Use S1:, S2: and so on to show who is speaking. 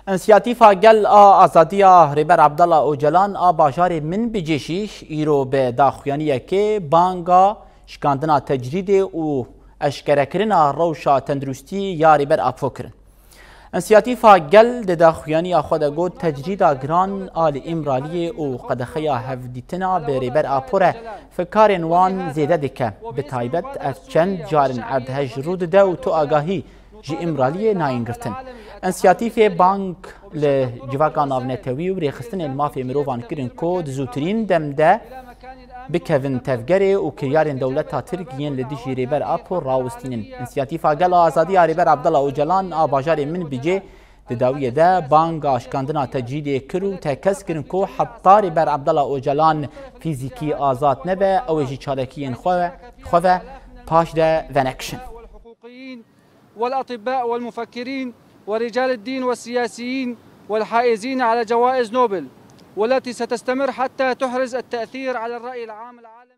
S1: انسیاتیفا گل آزادیا ریبر عبدالله اوجلان باجار من بجیشیش ایرو به داخویانیه که بانگا شکاندنا تجرید و اشکرکرنا روشا تندرستی یا ریبر افو کرن. انسیاتیفا گل د داخویانی خود گود تجریدا گران آل امرالی و قدخیا هفدیتنا به ریبر آپوره فکارن وان زیده دکه به تایبت اف چند جارن عدهج رود ده و تو آگاهی جی امرالی ناینگرتن. انسیاتیف بانک لجواکا ناونتوی و ریخستن المافی مروفان کرن کود زوترین دم ده بکوین تفگره و کریارن دولتا ترکیین لدیجی ریبر آپو راوستینن. انسیاتیفا گل آزادی ریبر عبدالله اوجلان باجار من بجه داویه ده بانگ آشکاندنا تجرید کرو تکس کرن کو حتی ریبر عبدالله اوجلان فیزیکی آزاد نبه اوجی چالکین خواه پاش ده ونکشن.
S2: والأطباء والمفكرين ورجال الدين والسياسيين والحائزين على جوائز نوبل والتي ستستمر حتى تحرز التأثير على الرأي العام العالمي.